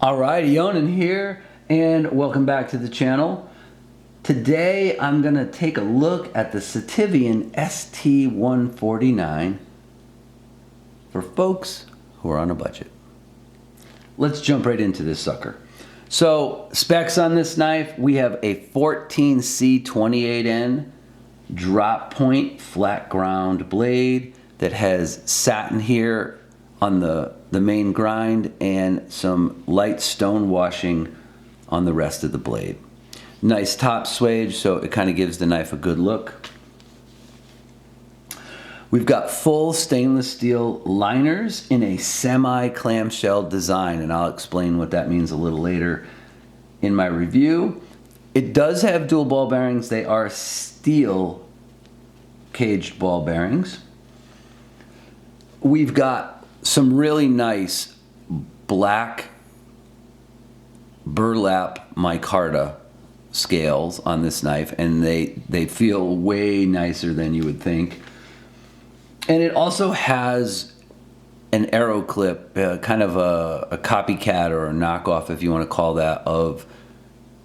Alright, Yonan here, and welcome back to the channel. Today I'm going to take a look at the Sitivien ST149 for folks who are on a budget. Let's jump right into this sucker. So, specs on this knife, we have a 14C28N drop point flat ground blade that has satin here on the main grind and some light stone washing on the rest of the blade. Nice top swage, so it kind of gives the knife a good look. We've got full stainless steel liners in a semi-clamshell design, and I'll explain what that means a little later in my review. It does have dual ball bearings. They are steel caged ball bearings. We've got some really nice black burlap micarta scales on this knife, and they feel way nicer than you would think. And it also has an arrow clip, kind of a copycat or a knockoff, if you want to call that, of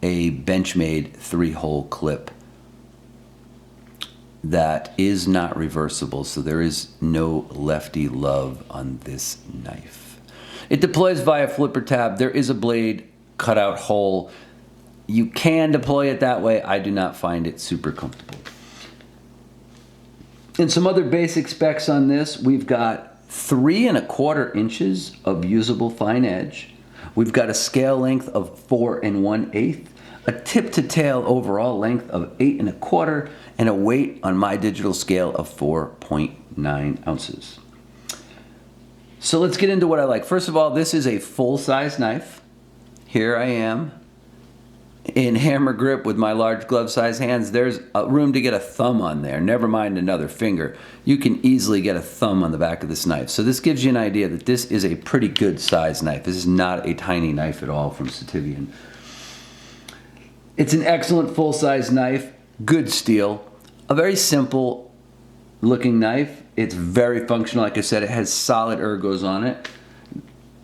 a Benchmade 3-hole clip that is not reversible, so there is no lefty love on this knife. It deploys via flipper tab. There is a blade cutout hole. You can deploy it that way. I do not find it super comfortable. And some other basic specs on this, we've got 3 1/4 inches of usable fine edge. We've got a scale length of 4 1/8, a tip to tail overall length of 8 1/4, and a weight on my digital scale of 4.9 ounces. So let's get into what I like. First of all, this is a full-size knife. Here I am in hammer grip with my large glove-sized hands. There's room to get a thumb on there, never mind another finger. You can easily get a thumb on the back of this knife. So this gives you an idea that this is a pretty good size knife. This is not a tiny knife at all from Sitivien. It's an excellent full-size knife, good steel, a very simple looking knife. It's very functional. Like I said, it has solid ergos on it.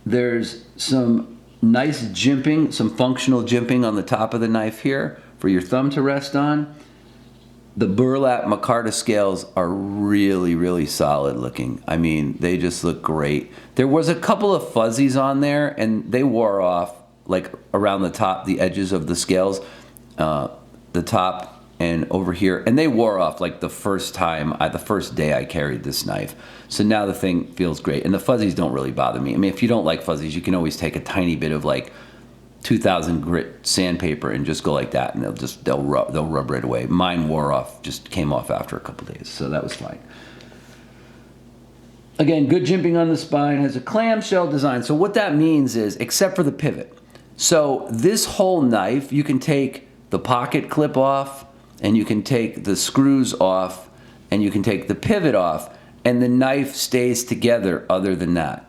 There's some nice jimping, some functional jimping on the top of the knife here for your thumb to rest on. The burlap micarta scales are really, really solid looking. I mean, they just look great. There was a couple of fuzzies on there, and they wore off, like around the top, the edges of the scales, the top and over here, and they wore off like the first day I carried this knife. So now the thing feels great, and the fuzzies don't really bother me. I mean, if you don't like fuzzies, you can always take a tiny bit of like 2000 grit sandpaper and just go like that, and they'll rub right away. Mine wore off, just came off after a couple days, so that was fine. Again, good jimping on the spine, has a clamshell design. So what that means is, except for the pivot. So this whole knife, you can take the pocket clip off, and you can take the screws off, and you can take the pivot off, and the knife stays together other than that,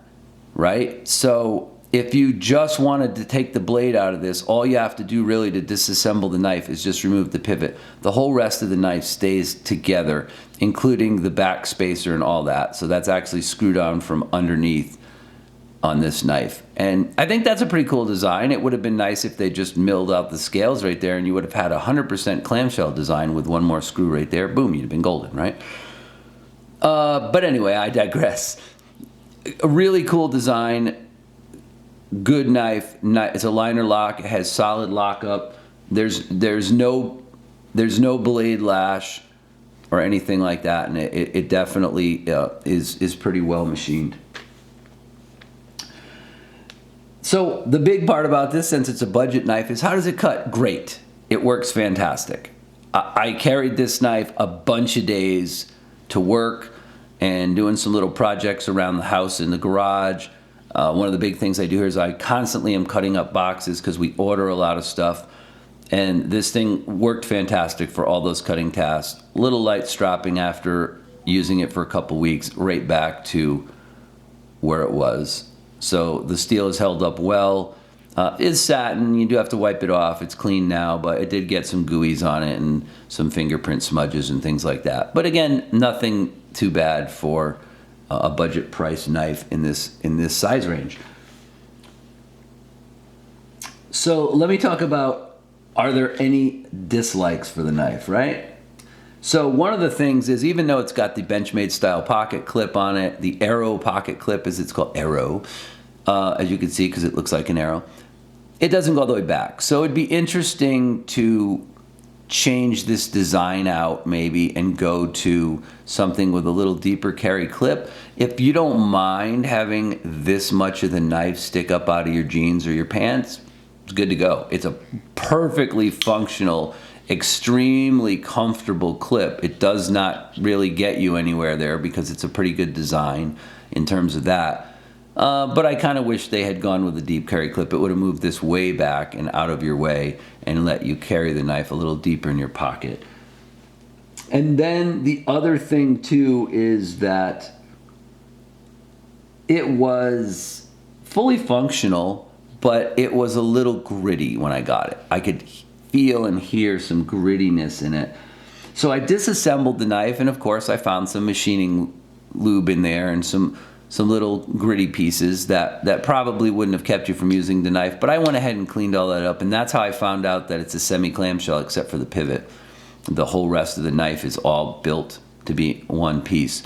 right? So if you just wanted to take the blade out of this, all you have to do really to disassemble the knife is just remove the pivot. The whole rest of the knife stays together, including the back spacer and all that. So that's actually screwed on from underneath on this knife. And I think that's a pretty cool design. It would have been nice if they just milled out the scales right there, and you would have had a 100% clamshell design with one more screw right there. Boom, you'd have been golden, right? But anyway, I digress. A really cool design, good knife. It's a liner lock. It has solid lockup. There's no blade lash or anything like that, and it definitely is pretty well machined. So the big part about this, since it's a budget knife, is how does it cut? Great. It works fantastic. I carried this knife a bunch of days to work and doing some little projects around the house in the garage. One of the big things I do here is I constantly am cutting up boxes because we order a lot of stuff. And this thing worked fantastic for all those cutting tasks. Little light stropping after using it for a couple weeks, right back to where it was. So the steel is held up well. It's satin. You do have to wipe it off. It's clean now, but it did get some gooeys on it and some fingerprint smudges and things like that. But again, nothing too bad for a budget price knife in this size range. So let me talk about, are there any dislikes for the knife, right? So one of the things is, even though it's got the Benchmade style pocket clip on it, the arrow pocket clip, as it's called, arrow, as you can see, because it looks like an arrow, it doesn't go all the way back. So it'd be interesting to change this design out maybe and go to something with a little deeper carry clip. If you don't mind having this much of the knife stick up out of your jeans or your pants, it's good to go. It's a perfectly functional, extremely comfortable clip. It does not really get you anywhere there because it's a pretty good design in terms of that. But I kind of wish they had gone with a deep carry clip. It would have moved this way back and out of your way and let you carry the knife a little deeper in your pocket. And then the other thing too is that it was fully functional, but it was a little gritty when I got it. I could feel and hear some grittiness in it. So I disassembled the knife, and of course I found some machining lube in there and some little gritty pieces that probably wouldn't have kept you from using the knife, but I went ahead and cleaned all that up, and that's how I found out that it's a semi-clamshell except for the pivot. The whole rest of the knife is all built to be one piece.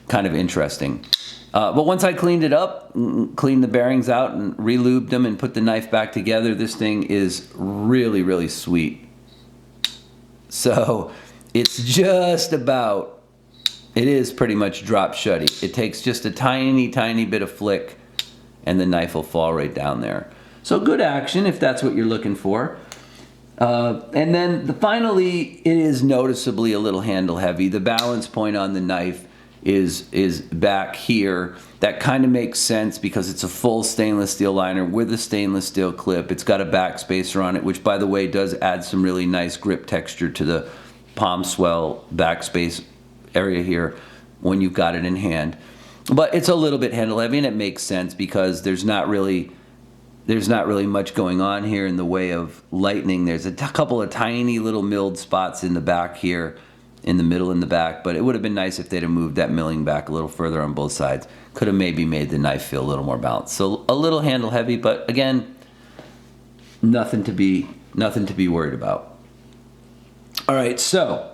Kind of interesting. But once I cleaned it up, cleaned the bearings out and re-lubed them and put the knife back together, this thing is really, really sweet. So it's just about, it is pretty much drop shutty. It takes just a tiny, tiny bit of flick and the knife will fall right down there. So good action if that's what you're looking for. And then finally, it is noticeably a little handle heavy. The balance point on the knife is back here. That kind of makes sense because it's a full stainless steel liner with a stainless steel clip. It's got a back spacer on it, which by the way does add some really nice grip texture to the palm swell backspace area here when you've got it in hand. But it's a little bit handle heavy, and it makes sense because there's not really much going on here in the way of lightening. There's a couple of tiny little milled spots in the back here, in the middle and the back, but it would have been nice if they'd have moved that milling back a little further on both sides. Could have maybe made the knife feel a little more balanced. So a little handle heavy, but again, nothing to be worried about. All right, so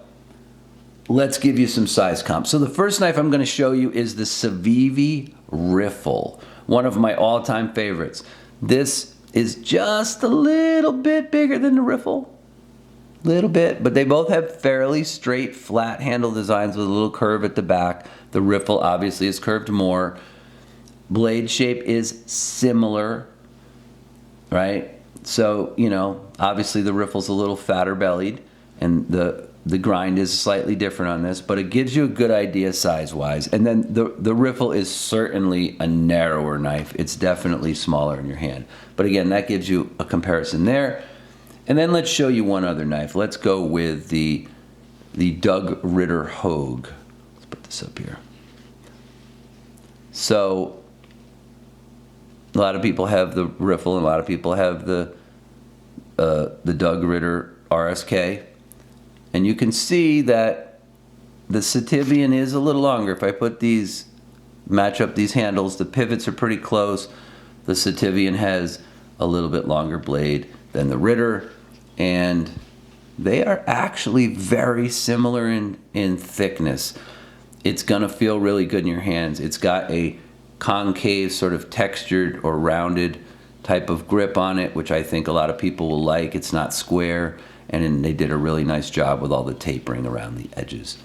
let's give you some size comps. So the first knife I'm going to show you is the Sitivien Riffle, one of my all-time favorites. This is just a little bit bigger than the Riffle, little bit, but they both have fairly straight, flat handle designs with a little curve at the back. The Riffle obviously is curved more. Blade shape is similar, right? So, you know, obviously the Riffle's a little fatter bellied, and the grind is slightly different on this, but it gives you a good idea size-wise. And then the Riffle is certainly a narrower knife. It's definitely smaller in your hand. But again, that gives you a comparison there. And then let's show you one other knife. Let's go with the Doug Ritter Hogue. Let's put this up here. So a lot of people have the Riffle, and a lot of people have the Doug Ritter RSK. And you can see that the Sitivien is a little longer. If I match up these handles, the pivots are pretty close. The Sitivien has a little bit longer blade than the Ritter, and they are actually very similar in thickness. It's gonna feel really good in your hands. It's got a concave, sort of textured or rounded type of grip on it, which I think a lot of people will like. It's not square. And they did a really nice job with all the tapering around the edges.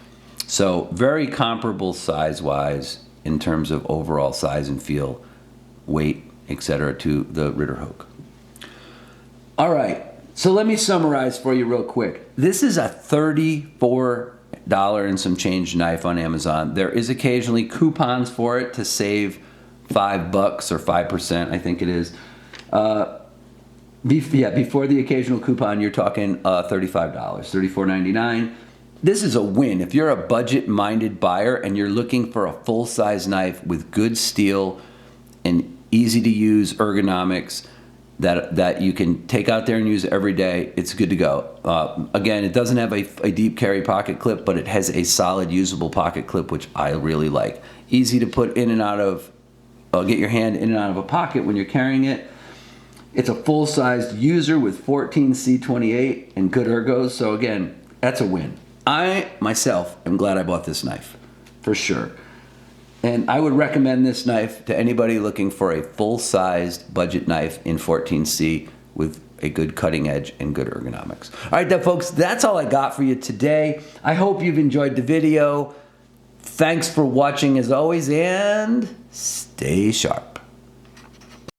So very comparable size-wise in terms of overall size and feel, weight, etc. to the Ritter Hogue. All right, so let me summarize for you real quick. This is a $34 and some change knife on Amazon. There is occasionally coupons for it to save $5 or 5%, I think it is. Before the occasional coupon, you're talking $35, $34.99. This is a win. If you're a budget-minded buyer and you're looking for a full-size knife with good steel and easy-to-use ergonomics that you can take out there and use every day, it's good to go. Again, it doesn't have a deep carry pocket clip, but it has a solid, usable pocket clip, which I really like. Easy to put in and out of, get your hand in and out of a pocket when you're carrying it. It's a full-sized user with 14C28 and good ergos. So again, that's a win. I, myself, am glad I bought this knife, for sure. And I would recommend this knife to anybody looking for a full-sized budget knife in 14C with a good cutting edge and good ergonomics. All right, then, folks, that's all I got for you today. I hope you've enjoyed the video. Thanks for watching as always, and stay sharp.